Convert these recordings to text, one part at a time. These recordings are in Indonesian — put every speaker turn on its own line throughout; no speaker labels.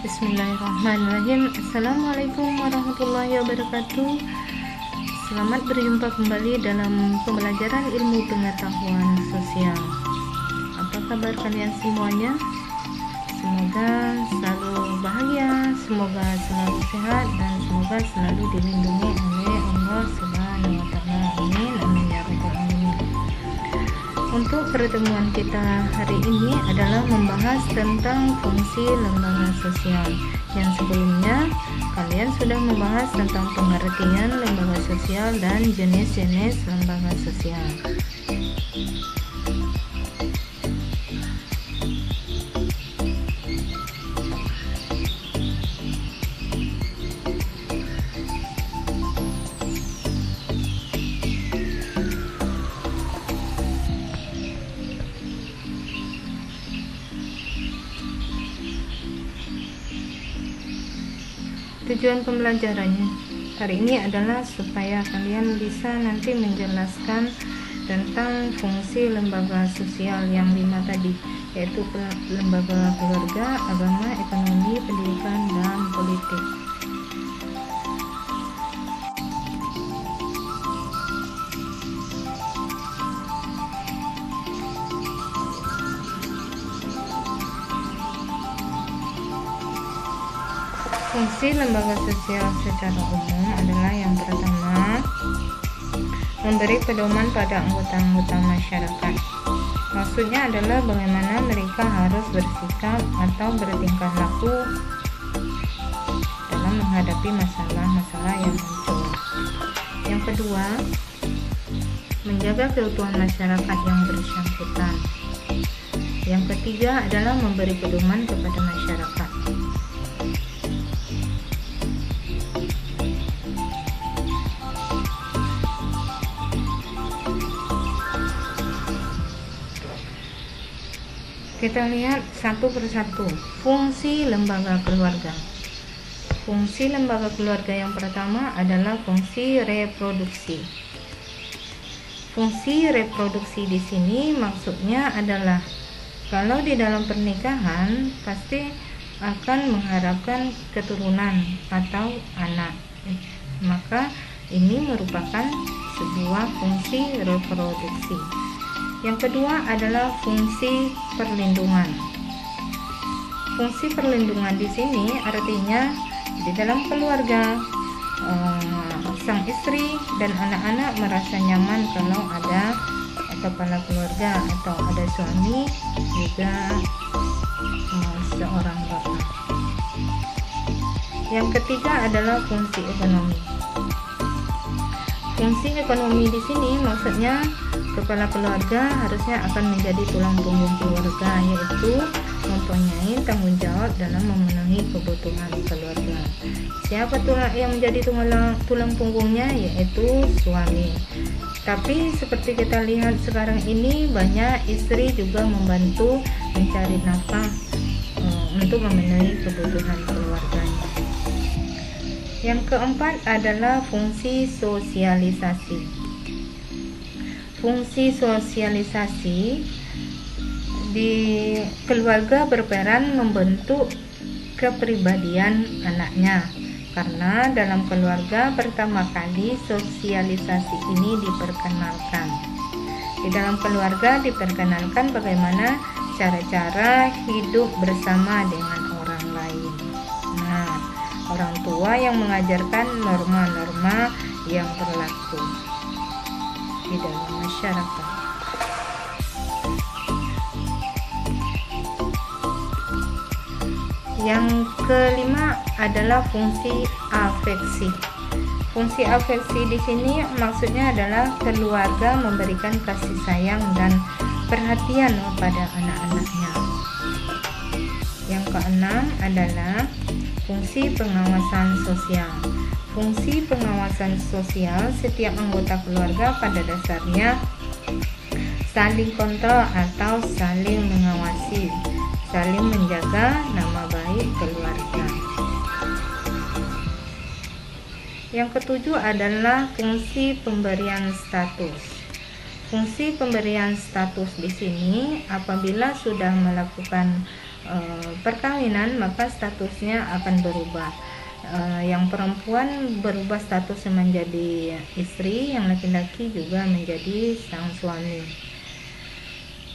Bismillahirrahmanirrahim. Assalamualaikum warahmatullahi wabarakatuh. Selamat berjumpa kembali dalam pembelajaran ilmu pengetahuan sosial. Apa kabar kalian semuanya? Semoga selalu bahagia, semoga selalu sehat, dan semoga selalu dilindungi oleh Allah Subhanahu wa Ta'ala. Amin, amin ya rabbal alamin. Untuk pertemuan kita hari ini adalah membahas tentang fungsi lembaga sosial. Yang sebelumnya kalian sudah membahas tentang pengertian lembaga sosial dan jenis-jenis lembaga sosial. Tujuan pembelajarannya hari ini adalah supaya kalian bisa nanti menjelaskan tentang fungsi lembaga sosial yang 5 tadi, yaitu lembaga keluarga, agama, ekonomi, pendidikan, dan politik. Fungsi lembaga sosial secara umum adalah yang pertama, memberi pedoman pada anggota-anggota masyarakat. Maksudnya adalah bagaimana mereka harus bersikap atau bertingkah laku dalam menghadapi masalah-masalah yang muncul. Yang kedua, menjaga keutuhan masyarakat yang bersangkutan. Yang ketiga adalah memberi pedoman kepada masyarakat. Kita lihat satu persatu fungsi lembaga keluarga. Fungsi lembaga keluarga yang pertama adalah fungsi reproduksi. Fungsi reproduksi di sini maksudnya adalah kalau di dalam pernikahan pasti akan mengharapkan keturunan atau anak. Maka ini merupakan sebuah fungsi reproduksi. Yang kedua adalah fungsi perlindungan. Fungsi perlindungan di sini artinya di dalam keluarga sang istri dan anak-anak merasa nyaman kalau ada kepala keluarga atau ada suami juga seorang bapak. Yang ketiga adalah fungsi ekonomi. Fungsi ekonomi di sini maksudnya kepala keluarga harusnya akan menjadi tulang punggung keluarga, yaitu mempunyai tanggung jawab dalam memenuhi kebutuhan keluarga. Siapa yang menjadi tulang punggungnya? Yaitu suami. Tapi seperti kita lihat sekarang ini banyak istri juga membantu mencari nafkah untuk memenuhi kebutuhan keluarganya. Yang keempat adalah fungsi sosialisasi. Fungsi sosialisasi di keluarga berperan membentuk kepribadian anaknya, karena dalam keluarga pertama kali sosialisasi ini diperkenalkan. Di dalam keluarga diperkenalkan bagaimana cara-cara hidup bersama dengan orang lain. Nah, orang tua yang mengajarkan norma-norma yang berlaku di dalam masyarakat. Yang kelima adalah fungsi afeksi. Fungsi afeksi di sini maksudnya adalah keluarga memberikan kasih sayang dan perhatian kepada anak-anaknya. Yang keenam adalah fungsi pengawasan sosial. Fungsi pengawasan sosial, setiap anggota keluarga pada dasarnya saling kontrol atau saling mengawasi, saling menjaga nama baik keluarga. Yang ketujuh adalah fungsi pemberian status. Fungsi pemberian status di sini apabila sudah melakukan perkawinan, maka statusnya akan berubah. Yang perempuan berubah status menjadi istri, yang laki-laki juga menjadi sang suami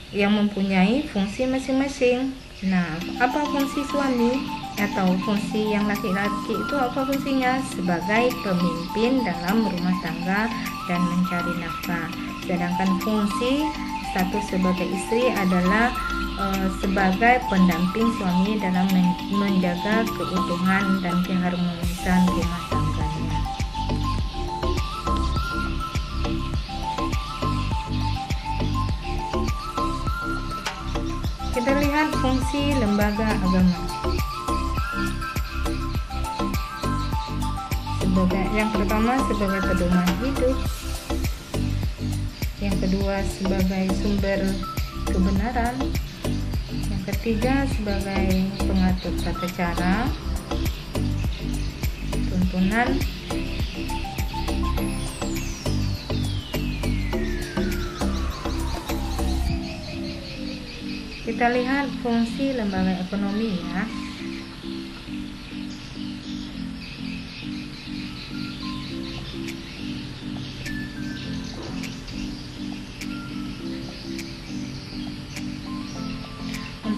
yang mempunyai fungsi masing-masing. Nah, apa fungsi suami atau fungsi yang laki-laki itu? Apa fungsinya? Sebagai pemimpin dalam rumah tangga dan mencari nafkah. Sedangkan fungsi status sebagai istri adalah sebagai pendamping suami dalam menjaga keutuhan dan keharmonisan rumah tangganya. Kita lihat fungsi lembaga agama. Yang pertama sebagai pedoman hidup, yang kedua sebagai sumber kebenaran, yang ketiga sebagai pengatur tata cara, tuntunan, kita lihat fungsi lembaga ekonomi ya.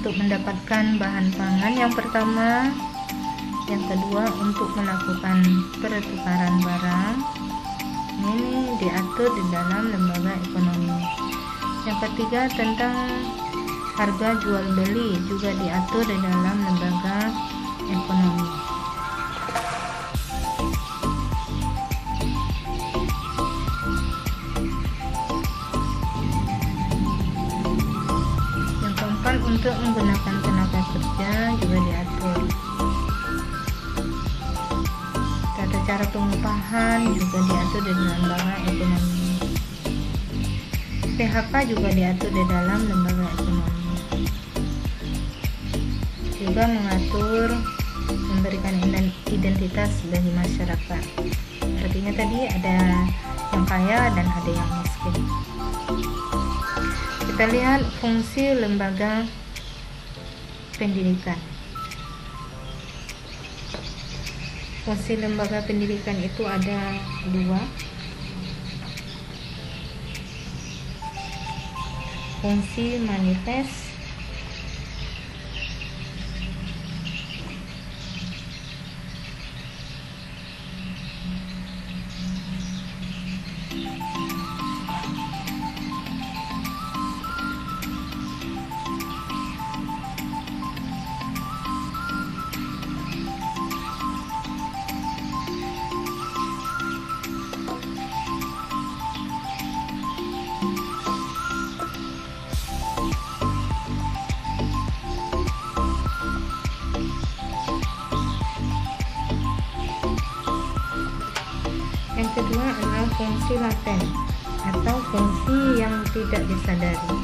Untuk mendapatkan bahan pangan yang pertama, yang kedua untuk melakukan pertukaran barang, ini diatur di dalam lembaga ekonomi. Yang ketiga tentang harga jual beli juga diatur di dalam lembaga ekonomi. Untuk menggunakan tenaga kerja juga diatur. Tata cara pengupahan juga diatur di dalam lembaga ekonomi. PHK juga diatur di dalam lembaga ekonomi. Juga mengatur memberikan identitas bagi masyarakat. Artinya tadi ada yang kaya dan ada yang miskin. Kita lihat fungsi lembaga pendidikan. Fungsi lembaga pendidikan itu ada dua. Fungsi manifest kedua adalah fungsi laten atau fungsi yang tidak disadari.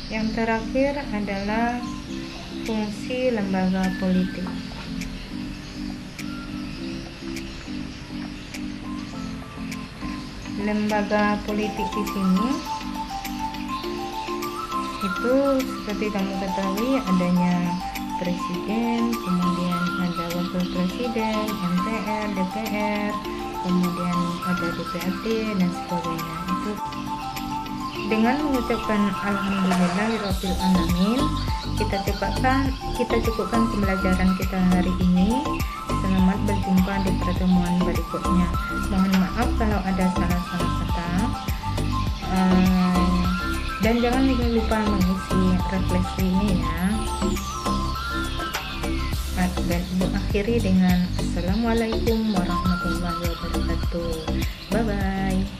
Yang terakhir adalah fungsi lembaga politik. Lembaga politik di sini itu seperti kamu ketahui adanya presiden, kemudian ada wakil presiden, MPR, DPR, kemudian ada DPRD dan sebagainya. Itu dengan mengucapkan alhamdulillahirabbil alamin, kita cukupkan pembelajaran kita hari ini. Selamat berjumpa di pertemuan berikutnya. Mohon maaf kalau ada salah-salah kata. Dan jangan lupa mengisi refleksi ini ya. Dan ibu akhiri dengan Assalamualaikum warahmatullahi wabarakatuh. Bye bye.